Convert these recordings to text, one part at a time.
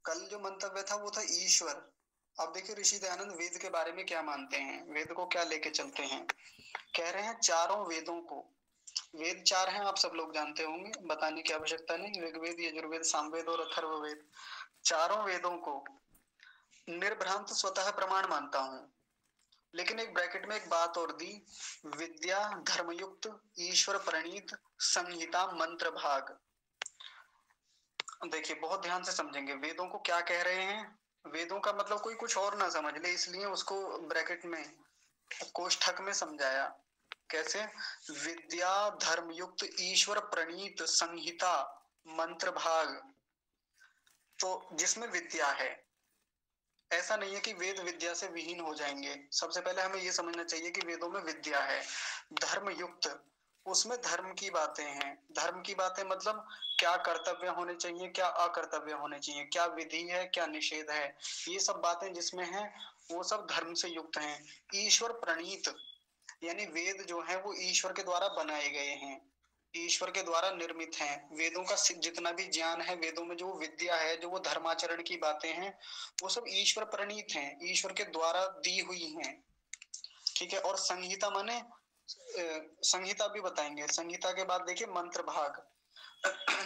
कल जो मंतव्य था वो था ईश्वर। अब देखिए ऋषि दयानंद वेद के बारे में क्या मानते हैं, वेद को क्या लेके चलते हैं। कह रहे हैं चारों वेदों को, वेद चार हैं आप सब लोग जानते होंगे, बताने की आवश्यकता नहीं, ऋग्वेद यजुर्वेद सामवेद और अथर्ववेद, चारों वेदों को निर्भ्रांत स्वतः प्रमाण मानता हूं। लेकिन एक ब्रैकेट में एक बात और दी, विद्या धर्मयुक्त ईश्वर प्रणीत संहिता मंत्र भाग। देखिए बहुत ध्यान से समझेंगे वेदों को क्या कह रहे हैं। वेदों का मतलब कोई कुछ और ना समझ ले, इसलिए उसको ब्रैकेट में कोष्ठक में समझाया। कैसे? विद्या धर्मयुक्त ईश्वर प्रणीत संहिता मंत्र भाग। तो जिसमें विद्या है, ऐसा नहीं है कि वेद विद्या से विहीन हो जाएंगे। सबसे पहले हमें यह समझना चाहिए कि वेदों में विद्या है। धर्म युक्त, उसमें धर्म की बातें हैं। धर्म की बातें मतलब क्या कर्तव्य होने चाहिए, क्या अकर्तव्य होने चाहिए, क्या विधि है, क्या निषेध है, ये सब बातें जिसमें हैं वो सब धर्म से युक्त हैं। ईश्वर प्रणीत, यानी वेद जो है वो ईश्वर के द्वारा बनाए गए हैं, ईश्वर के द्वारा निर्मित हैं। वेदों का जितना भी ज्ञान है, वेदों में जो विद्या है, जो वो धर्माचरण की बातें हैं, वो सब ईश्वर प्रणीत हैं, ईश्वर के द्वारा दी हुई हैं। ठीक है। और संहिता माने संहिता भी बताएंगे। संहिता के बाद देखिए मंत्र भाग।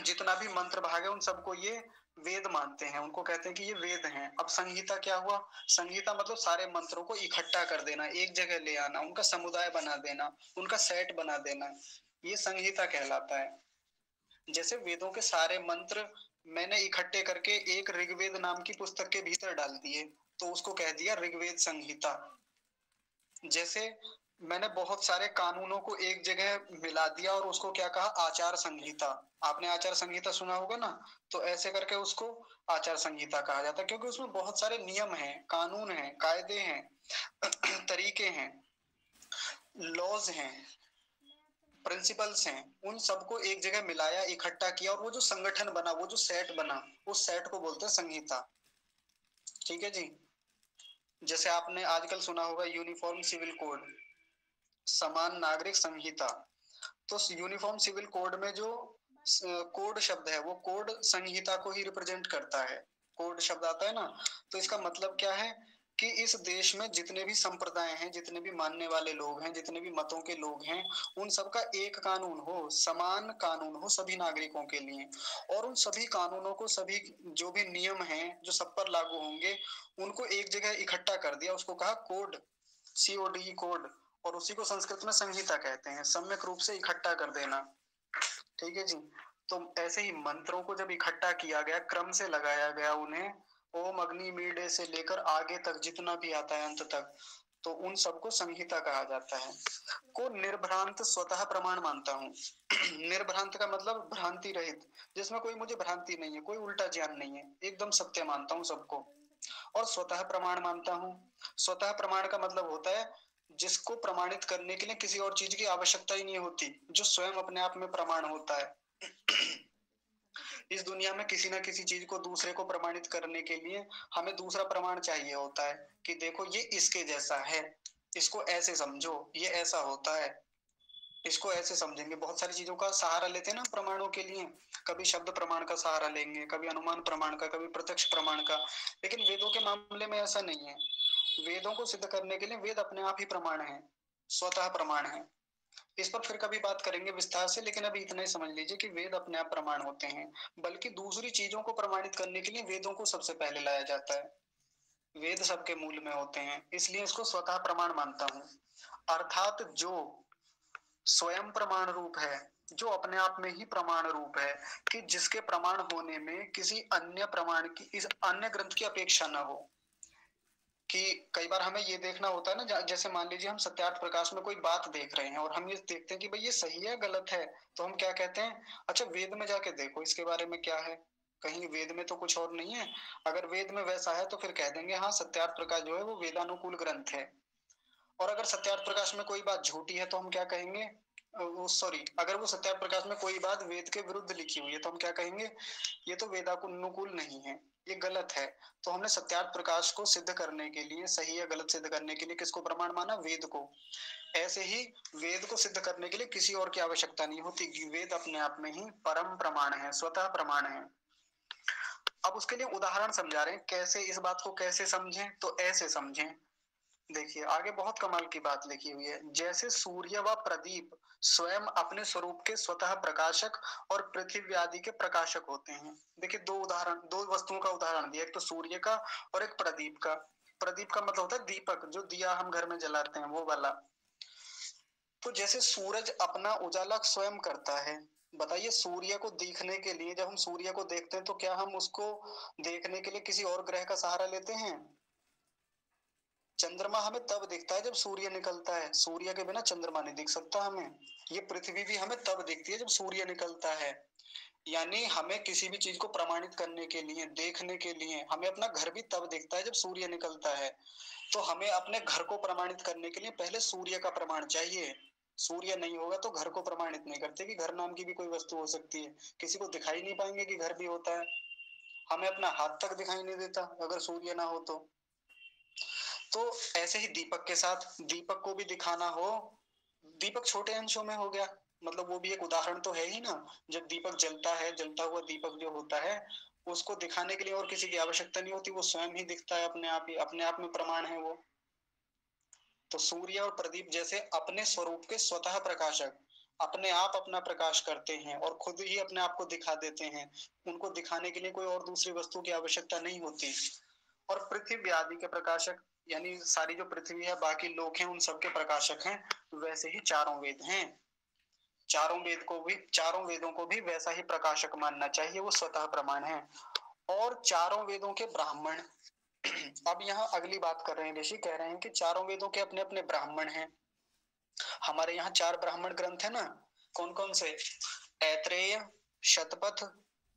जितना भी मंत्र भाग है उन सबको ये वेद मानते हैं, उनको कहते हैं कि ये वेद हैं। अब संहिता क्या हुआ? संहिता मतलब सारे मंत्रों को इकट्ठा कर देना, एक जगह ले आना, उनका समुदाय बना देना, उनका सेट बना देना, ये संहिता कहलाता है। जैसे वेदों के सारे मंत्र मैंने इकट्ठे करके एक ऋग्वेद नाम की पुस्तक के भीतर डाल दिए, तो उसको कह दिया ऋग्वेद संहिता। जैसे मैंने बहुत सारे कानूनों को एक जगह मिला दिया और उसको क्या कहा? आचार संहिता। आपने आचार संहिता सुना होगा ना, तो ऐसे करके उसको आचार संहिता कहा जाता है, क्योंकि उसमें बहुत सारे नियम हैं, कानून हैं, कायदे हैं, तरीके हैं, लॉज हैं, प्रिंसिपल्स हैं, उन सबको एक जगह मिलाया, इकट्ठा किया, और वो जो संगठन बना, वो जो सेट बना, उस सेट को बोलते हैं संहिता। ठीक है जी। जैसे आपने आजकल सुना होगा यूनिफॉर्म सिविल कोड, समान नागरिक संहिता। तो यूनिफॉर्म सिविल कोड में जो कोड शब्द है, वो कोड संहिता को ही रिप्रेजेंट करता है। कोड शब्द आता है ना, तो इसका मतलब क्या है कि इस देश में जितने भी संप्रदाय हैं, जितने भी मानने वाले लोग हैं, जितने भी मतों के लोग हैं, उन सबका एक कानून हो, समान कानून हो सभी नागरिकों के लिए। और उन सभी कानूनों को, सभी जो भी नियम हैं जो सब पर लागू होंगे, उनको एक जगह इकट्ठा कर दिया, उसको कहा कोड, COD कोड। और उसी को संस्कृत में संहिता कहते हैं, सम्यक रूप से इकट्ठा कर देना। ठीक है जी। तो ऐसे ही मंत्रों को जब इकट्ठा किया गया, क्रम से लगाया गया उन्हें, ओम अग्नि मीडे से लेकर आगे तक जितना भी आता है अंत तक, तो उन सबको संहिता कहा जाता है। को निर्भ्रांत स्वतः प्रमाण मानता हूँ। निर्भ्रांत का मतलब भ्रांति रहित, जिसमें कोई मुझे भ्रांति नहीं है, कोई उल्टा ज्ञान नहीं है, एकदम सत्य मानता हूँ सबको। और स्वतः प्रमाण मानता हूँ। स्वतः प्रमाण का मतलब होता है जिसको प्रमाणित करने के लिए किसी और चीज की आवश्यकता ही नहीं होती, जो स्वयं अपने आप में प्रमाण होता है। इस दुनिया में किसी ना किसी चीज को दूसरे को प्रमाणित करने के लिए हमें दूसरा प्रमाण चाहिए होता है, कि देखो ये इसके जैसा है, इसको ऐसे समझो, ये ऐसा होता है, इसको ऐसे समझेंगे। बहुत सारी चीजों का सहारा लेते हैं ना प्रमाणों के लिए, कभी शब्द प्रमाण का सहारा लेंगे, कभी अनुमान प्रमाण का, कभी प्रत्यक्ष प्रमाण का। लेकिन वेदों के मामले में ऐसा नहीं है। वेदों को सिद्ध करने के लिए वेद अपने आप ही प्रमाण है, स्वतः प्रमाण है। इस पर फिर कभी बात करेंगे विस्तार से, लेकिन अभी इतना ही समझ लीजिए कि वेद अपने आप प्रमाण होते हैं। बल्कि दूसरी चीजों को प्रमाणित करने के लिए वेदों को सबसे पहले लाया जाता है। वेद सबके मूल में होते हैं, इसलिए इसको स्वतः प्रमाण मानता हूं। अर्थात जो स्वयं प्रमाण रूप है, जो अपने आप में ही प्रमाण रूप है, कि जिसके प्रमाण होने में किसी अन्य प्रमाण की, इस अन्य ग्रंथ की अपेक्षा न हो। कि कई बार हमें ये देखना होता है ना, जैसे मान लीजिए हम सत्यार्थ प्रकाश में कोई बात देख रहे हैं और हम ये देखते हैं कि भाई ये सही है गलत है, तो हम क्या कहते हैं? अच्छा वेद में जाके देखो इसके बारे में क्या है, कहीं वेद में तो कुछ और नहीं है। अगर वेद में वैसा है तो फिर कह देंगे हाँ सत्यार्थ प्रकाश जो है वो वेदानुकूल ग्रंथ है। और अगर सत्यार्थ प्रकाश में कोई बात झूठी है तो हम क्या कहेंगे? सॉरी, अगर वो सत्यार्थ प्रकाश में कोई बात वेद के विरुद्ध लिखी हुई है तो हम क्या कहेंगे? ये तो वेदानुकूल नहीं है, ये गलत है। तो हमने सत्यार्थ प्रकाश को सिद्ध करने के लिए, सही या गलत सिद्ध करने के लिए किसको प्रमाण माना? वेद को। ऐसे ही वेद को सिद्ध करने के लिए किसी और की आवश्यकता नहीं होती, कि वेद अपने आप में ही परम प्रमाण है, स्वतः प्रमाण है। अब उसके लिए उदाहरण समझा रहे हैं, कैसे इस बात को कैसे समझें, तो ऐसे समझें। देखिए आगे बहुत कमाल की बात लिखी हुई है, जैसे सूर्य व प्रदीप स्वयं अपने स्वरूप के स्वतः प्रकाशक और पृथ्वी आदि के प्रकाशक होते हैं। देखिए दो उदाहरण, दो वस्तुओं का उदाहरण दिया, एक तो सूर्य का और एक प्रदीप का। प्रदीप का मतलब होता है दीपक, जो दिया हम घर में जलाते हैं वो वाला। तो जैसे सूरज अपना उजाला स्वयं करता है, बताइए सूर्य को देखने के लिए, जब हम सूर्य को देखते हैं तो क्या हम उसको देखने के लिए किसी और ग्रह का सहारा लेते हैं? चंद्रमा हमें तब दिखता है जब सूर्य निकलता है, सूर्य के बिना चंद्रमा नहीं दिख सकता हमें। ये पृथ्वी भी हमें तब दिखती है जब सूर्य निकलता है। यानी हमें किसी भी चीज को प्रमाणित करने के लिए, देखने के लिए, हमें अपना घर भी तब दिखता है जब सूर्य निकलता है। तो हमें अपने घर को प्रमाणित करने के लिए पहले सूर्य का प्रमाण चाहिए। सूर्य नहीं होगा तो घर को प्रमाणित नहीं करते, कि घर नाम की भी कोई वस्तु हो सकती है। किसी को दिखाई नहीं पाएंगे कि घर भी होता है। हमें अपना हाथ तक दिखाई नहीं देता अगर सूर्य ना हो तो ऐसे ही दीपक के साथ, दीपक को भी दिखाना हो, दीपक छोटे अंशों में हो गया, मतलब वो भी एक उदाहरण तो है ही ना। जब दीपक जलता है, जलता हुआ दीपक जो होता है, उसको दिखाने के लिए और किसी की आवश्यकता नहीं होती, वो स्वयं ही दिखता है अपने आप ही, अपने आप में प्रमाण है वो। तो सूर्य और प्रदीप जैसे अपने स्वरूप के स्वतः प्रकाशक, अपने आप अपना प्रकाश करते हैं और खुद ही अपने आप को दिखा देते हैं। उनको दिखाने के लिए कोई और दूसरी वस्तु की आवश्यकता नहीं होती। और पृथ्वी आदि के प्रकाशक, यानी सारी जो पृथ्वी है, बाकी लोक हैं, उन सबके प्रकाशक हैं। वैसे ही चारों वेद हैं, चारों वेद को भी, चारों वेदों को भी वैसा ही प्रकाशक मानना चाहिए, वो स्वतः प्रमाण है। और चारों वेदों के ब्राह्मण, अब यहाँ अगली बात कर रहे हैं ऋषि, कह रहे हैं कि चारों वेदों के अपने अपने ब्राह्मण हैं। हमारे यहाँ 4 ब्राह्मण ग्रंथ है ना, कौन कौन से? ऐत्रेय, शतपथ,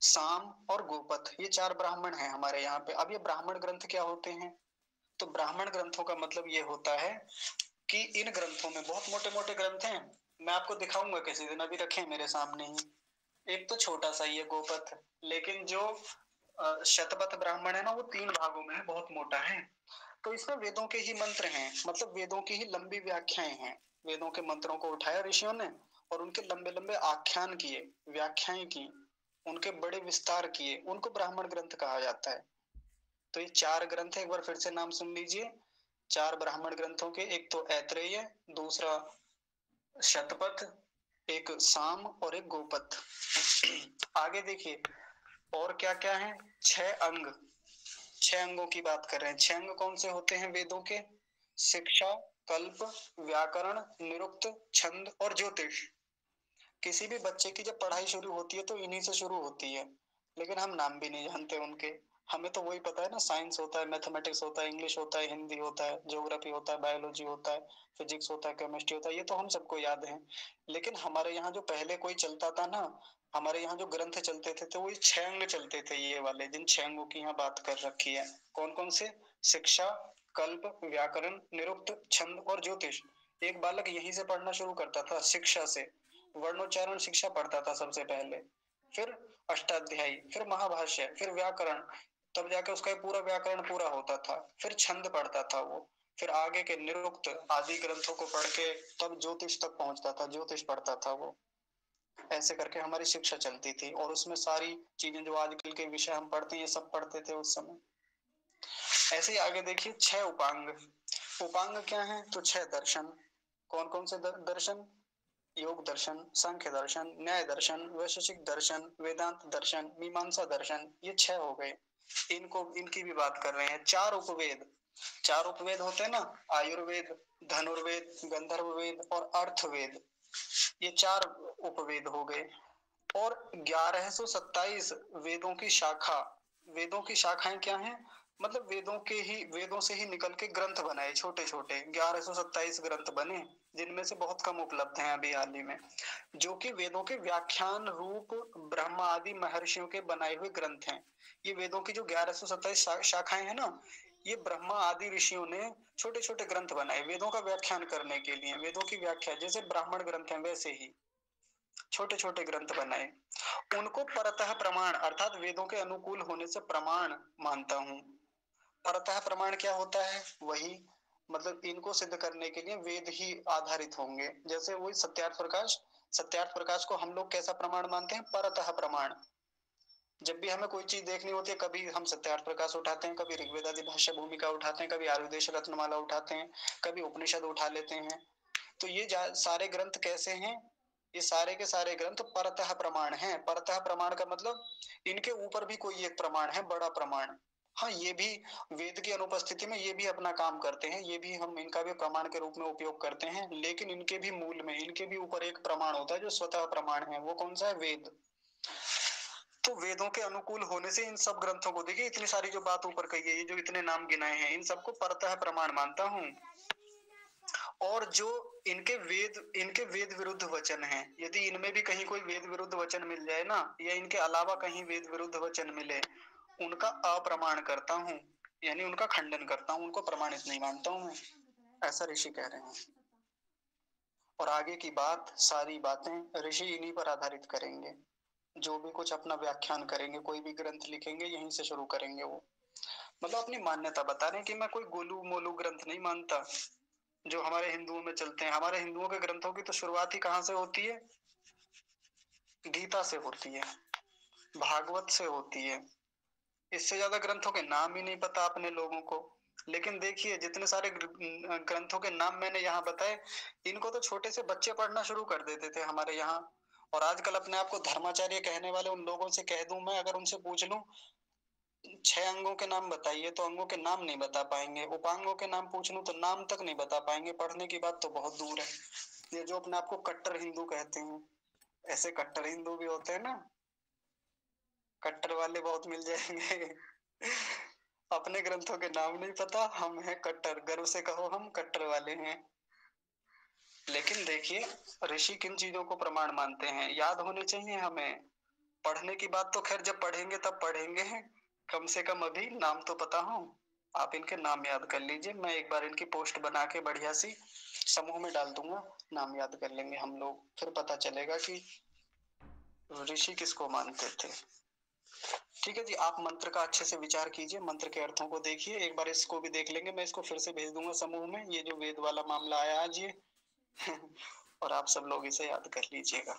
साम और गोपथ, ये 4 ब्राह्मण हैं हमारे यहाँ पे। अब ये ब्राह्मण ग्रंथ क्या होते हैं? तो ब्राह्मण ग्रंथों का मतलब ये होता है कि इन ग्रंथों में बहुत मोटे मोटे ग्रंथ हैं। मैं आपको दिखाऊंगा किसी दिन, अभी रखे मेरे सामने ही। एक तो छोटा सा ही है गोपथ, लेकिन जो शतपथ ब्राह्मण है ना, वो 3 भागों में है, बहुत मोटा है। तो इसमें वेदों के ही मंत्र हैं, मतलब वेदों की ही लंबी व्याख्याएं हैं। वेदों के मंत्रों को उठाया ऋषियों ने और उनके लंबे लंबे आख्यान किए, व्याख्याएं की, उनके बड़े विस्तार किए, उनको ब्राह्मण ग्रंथ कहा जाता है। तो ये 4 ग्रंथ है, एक बार फिर से नाम सुन लीजिए। 4 ब्राह्मण ग्रंथों के, एक तो ऐत्रेय, दूसरा शतपथ, एक साम और एक गोपथ। आगे देखिए और क्या क्या है। 6 अंग, 6 अंगों की बात कर रहे हैं। 6 अंग कौन से होते हैं वेदों के? शिक्षा, कल्प, व्याकरण, निरुक्त, छंद और ज्योतिष। किसी भी बच्चे की जब पढ़ाई शुरू होती है तो इन्हीं से शुरू होती है, लेकिन हम नाम भी नहीं जानते उनके। हमें तो वही पता है ना, साइंस होता है, मैथमेटिक्स होता है, इंग्लिश होता है, हिंदी होता है, ज्योग्राफी होता है, बायोलॉजी होता है, फिजिक्स होता है, केमिस्ट्री होता है, ये तो हम सबको याद है। लेकिन हमारे यहाँ जो पहले कोई चलता था ना, हमारे यहाँ जो ग्रंथ चलते थे तो वो 6 अंग चलते थे, ये वाले, जिन 6 अंगों की यहाँ बात कर रखी है। कौन कौन से? शिक्षा, कल्प, व्याकरण, निरुक्त, छंद और ज्योतिष। एक बालक यहीं से पढ़ना शुरू करता था, शिक्षा से। वर्णोच्चारण शिक्षा पढ़ता था सबसे पहले, फिर अष्टाध्यायी, फिर महाभाष्य, फिर व्याकरण, तब जाके उसका पूरा व्याकरण पूरा होता था। फिर छंद पढ़ता था वो, फिर आगे के निरुक्त आदि ग्रंथों को पढ़ के तब ज्योतिष तक पहुंचता था, ज्योतिष पढ़ता था वो। ऐसे करके हमारी शिक्षा चलती थी और उसमें सारी चीजें जो आजकल के विषय हम पढ़ते हैं, ये सब पढ़ते थे उस समय। ऐसे ही आगे देखिए 6 उपांग। उपांग क्या है? तो 6 दर्शन। कौन कौन से दर्शन? योग दर्शन, सांख्य दर्शन, न्याय दर्शन, वैशेषिक दर्शन, वेदांत दर्शन, मीमांसा दर्शन, ये 6 हो गए। इनको, इनकी भी बात कर रहे हैं। 4 उपवेद, 4 उपवेद होते हैं ना, आयुर्वेद, धनुर्वेद, गंधर्ववेद और अर्थवेद, ये 4 उपवेद हो गए। और 1127 वेदों की शाखा। वेदों की शाखाएं क्या हैं? मतलब वेदों के ही, वेदों से ही निकल के ग्रंथ बनाए, छोटे छोटे 1127 ग्रंथ बने, जिनमें से बहुत कम उपलब्ध हैं अभी हाल ही में, जो कि वेदों के व्याख्यान रूप ब्रह्मा आदि महर्षियों के बनाए हुए ग्रंथ हैं। ये वेदों की जो 1127 शाखाएं हैं ना, ये ब्रह्मा आदि ऋषियों ने छोटे छोटे ग्रंथ बनाए वेदों का व्याख्यान करने के लिए। वेदों की व्याख्या जैसे ब्राह्मण ग्रंथ है, वैसे ही छोटे छोटे ग्रंथ बनाए। उनको परतः प्रमाण, अर्थात वेदों के अनुकूल होने से प्रमाण मानता हूँ। परतः प्रमाण क्या होता है? वही, मतलब इनको सिद्ध करने के लिए वेद ही आधारित होंगे। जैसे वही सत्यार्थ प्रकाश, सत्यार्थ प्रकाश को हम लोग कैसा प्रमाण मानते हैं? परतः प्रमाण। जब भी हमें कोई चीज देखनी होती है, कभी हम सत्यार्थ प्रकाश उठाते हैं, कभी ऋग्वेद आदि भाष्य भूमिका उठाते हैं, कभी आयुर्वेद रत्नमाला उठाते हैं, कभी उपनिषद उठा लेते हैं। तो ये सारे ग्रंथ कैसे हैं? ये सारे के सारे ग्रंथ परतः प्रमाण हैं। परतः प्रमाण का मतलब इनके ऊपर भी कोई एक प्रमाण है, बड़ा प्रमाण। हाँ, ये भी वेद की अनुपस्थिति में ये भी अपना काम करते हैं, ये भी हम इनका भी प्रमाण के रूप में उपयोग करते हैं, लेकिन इनके भी मूल में, इनके भी ऊपर एक प्रमाण होता है जो स्वतः प्रमाण है। वो कौन सा है? वेद। तो वेदों के अनुकूल होने से इन सब ग्रंथों को, देखिए इतनी सारी जो बात ऊपर कही है, ये जो इतने नाम गिनाए हैं, इन सबको परतः प्रमाण मानता हूँ। और जो इनके वेद विरुद्ध वचन हैं, यदि इनमें भी कहीं कोई वेद विरुद्ध वचन मिल जाए ना, या इनके अलावा कहीं वेद विरुद्ध वचन मिले, उनका अप्रमाण करता हूँ, यानी उनका खंडन करता हूँ, उनको प्रमाणित नहीं मानता हूँ मैं। ऐसा ऋषि कह रहे हैं। और आगे की बात, सारी बातें ऋषि इन्हीं पर आधारित करेंगे। जो भी कुछ अपना व्याख्यान करेंगे, कोई भी ग्रंथ लिखेंगे, यहीं से शुरू करेंगे वो। मतलब अपनी मान्यता बता रहे हैं कि मैं कोई गोलू मोलू ग्रंथ नहीं मानता जो हमारे हिंदुओं में चलते हैं। हमारे हिंदुओं के ग्रंथों की तो शुरुआत ही कहाँ से होती है? गीता से होती है, भागवत से होती है। इससे ज्यादा ग्रंथों के नाम ही नहीं पता अपने लोगों को। लेकिन देखिए, जितने सारे ग्रंथों के नाम मैंने यहाँ बताए, इनको तो छोटे से बच्चे पढ़ना शुरू कर देते थे हमारे यहाँ। और आजकल अपने आप को धर्माचार्य कहने वाले उन लोगों से कह दूं मैं, अगर उनसे पूछ लूं 6 अंगों के नाम बताइए, तो अंगों के नाम नहीं बता पाएंगे। उपांगों के नाम पूछ लूं तो नाम तक नहीं बता पाएंगे। पढ़ने की बात तो बहुत दूर है। ये जो अपने आप को कट्टर हिंदू कहते हैं, ऐसे कट्टर हिंदू भी होते हैं ना, कट्टर वाले बहुत मिल जाएंगे। अपने ग्रंथों के नाम नहीं पता, हम हैं कट्टर, गर्व से कहो हम कट्टर वाले हैं। लेकिन देखिए, ऋषि किन चीजों को प्रमाण मानते हैं, याद होने चाहिए हमें। पढ़ने की बात तो खैर जब पढ़ेंगे तब पढ़ेंगे, कम से कम अभी नाम तो पता हो। आप इनके नाम याद कर लीजिए, मैं एक बार इनकी पोस्ट बना के बढ़िया सी समूह में डाल दूंगा, नाम याद कर लेंगे हम लोग, फिर पता चलेगा कि ऋषि किसको मानते थे। ठीक है जी, आप मंत्र का अच्छे से विचार कीजिए, मंत्र के अर्थों को देखिए, एक बार इसको भी देख लेंगे। मैं इसको फिर से भेज दूंगा समूह में, ये जो वेद वाला मामला आया आज ये। और आप सब लोग इसे याद कर लीजिएगा।